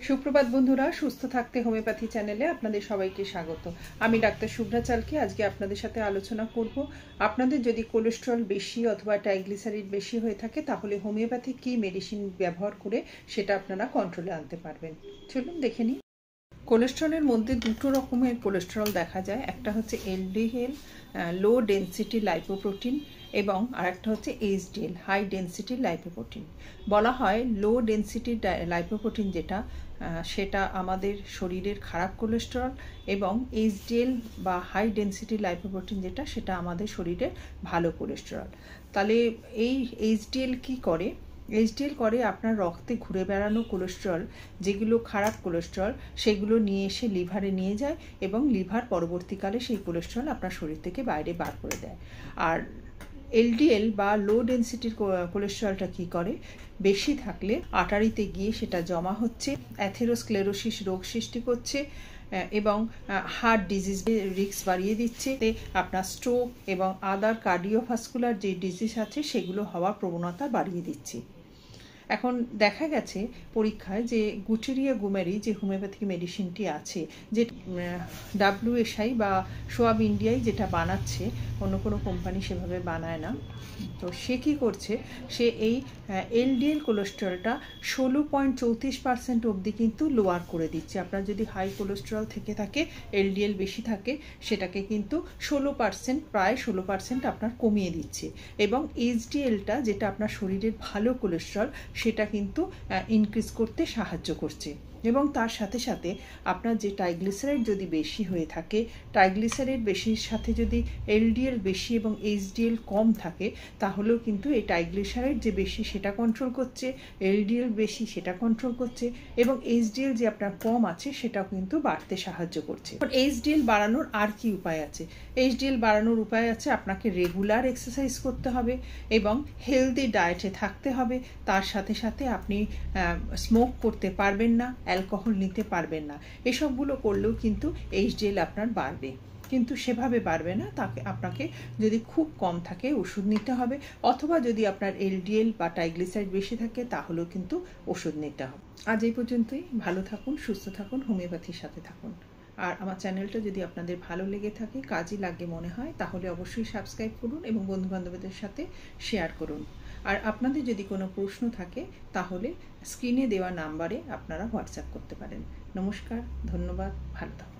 সুপ্রভাত বন্ধুরা, সুস্থ থাকতে হোমিওপ্যাথি চ্যানেলে আপনাদের সবাইকে স্বাগত। আমি ডাক্তার শুভ্রা চালকে আজকে আপনাদের সাথে আলোচনা করব আপনাদের যদি কোলেস্টেরল বেশি অথবা ট্রাইগ্লিসারিড বেশি হয়ে থাকে তাহলে হোমিওপ্যাথি কি মেডিসিন ব্যবহার করে সেটা আপনারা কন্ট্রোলে আনতে পারবেন। চলুন দেখে নিই। কোলেস্টেরলের মধ্যে দুটো রকমের কোলেস্টেরল দেখা যায়, একটা হচ্ছে এলডিএল লো ডেনসিটি লাইপোপ্রোটিন এবং আরেকটা হচ্ছে এইচডিএল হাই ডেনসিটি লাইপোপ্রোটিন। বলা হয় লো ডেনসিটি লাইপোপ্রোটিন যেটা সেটা আমাদের শরীরের খারাপ কোলেস্টেরল এবং এইচডিএল বা হাই ডেনসিটি লাইপোপ্রোটিন যেটা সেটা আমাদের শরীরের ভালো কোলেস্টেরল। তাহলে এই এইচডিএল কি করে? এইচডিএল করে আপনার রক্তে ঘুরে বেড়ানো কোলেস্টেরল, যেগুলো খারাপ কোলেস্টেরল সেগুলো নিয়ে এসে লিভারে নিয়ে যায় এবং লিভার পরবর্তীকালে সেই কোলেস্টেরল আপনার শরীর থেকে বাইরে বার করে দেয়। আর এলডিএল বা লো ডেনসিটির কোলেস্টেরলটা কী করে? বেশি থাকলে আর্টারিতে গিয়ে সেটা জমা হচ্ছে, অ্যাথেরোস্ক্লেরোসিস রোগ সৃষ্টি করছে এবং হার্ট ডিজিজ রিস্ক বাড়িয়ে দিচ্ছে। আপনার স্ট্রোক এবং আদার কার্ডিওভাস্কুলার যে ডিজিজ আছে সেগুলো হওয়ার প্রবণতা বাড়িয়ে দিচ্ছে। এখন দেখা গেছে পরীক্ষায় যে গুটেরিয়া গুমেরি যে হোমিওপ্যাথিক মেডিসিনটি আছে, যে WSI বা সোয়াব ইন্ডিয়ায় যেটা বানাচ্ছে, অন্য কোনো কোম্পানি সেভাবে বানায় না। তো সে কী করছে, সে এই এলডিএল কোলেস্টেরলটা 16.34% অবধি কিন্তু লোয়ার করে দিচ্ছে। আপনার যদি হাই কোলেস্টেরল থেকে থাকে, এলডিএল বেশি থাকে, সেটাকে কিন্তু 16%, প্রায় 16% আপনার কমিয়ে দিচ্ছে। এবং এইচডিএলটা যেটা আপনার শরীরের ভালো কোলেস্টেরল সেটা কিন্তু ইনক্রিজ করতে সাহায্য করছে। এবং তার সাথে সাথে আপনার যে ট্রাইগ্লিসারাইড যদি বেশি হয়ে থাকে, ট্রাইগ্লিসারাইড বেশির সাথে যদি এলডিএল বেশি এবং এইচডিএল কম থাকে, তাহলেও কিন্তু এই ট্রাইগ্লিসারাইড যে বেশি সেটা কন্ট্রোল করছে, এলডিএল বেশি সেটা কন্ট্রোল করছে এবং এইচডিএল যে আপনার কম আছে সেটাও কিন্তু বাড়তে সাহায্য করছে। এইচডিএল বাড়ানোর আর কি উপায় আছে? এইচডিএল বাড়ানোর উপায় আছে, আপনাকে রেগুলার এক্সারসাইজ করতে হবে এবং হেলদি ডায়েটে থাকতে হবে। তার সাথে সাথে আপনি স্মোক করতে পারবেন না, অ্যালকোহল নিতে পারবেন না। এসবগুলো করলেও কিন্তু এইচডিএল আপনার বাড়বে, কিন্তু সেভাবে বাড়বে না। তাকে আপনাকে যদি খুব কম থাকে ওষুধ নিতে হবে, অথবা যদি আপনার এলডিএল বা ট্রাইগ্লিসারাইড বেশি থাকে তাহলেও কিন্তু ওষুধ নিতে হবে। আজ এই পর্যন্তই। ভালো থাকুন, সুস্থ থাকুন, হোমিওপ্যাথির সাথে থাকুন। আর আমার চ্যানেলটা যদি আপনাদের ভালো লেগে থাকে, কাজে লাগে মনে হয়, তাহলে অবশ্যই সাবস্ক্রাইব করুন এবং বন্ধুবান্ধবদের সাথে শেয়ার করুন। আর আপনাদের যদি কোনো প্রশ্ন থাকে তাহলে স্ক্রিনে দেওয়া নাম্বারে আপনারা হোয়াটসঅ্যাপ করতে পারেন। নমস্কার, ধন্যবাদ, ভালো থাকুন।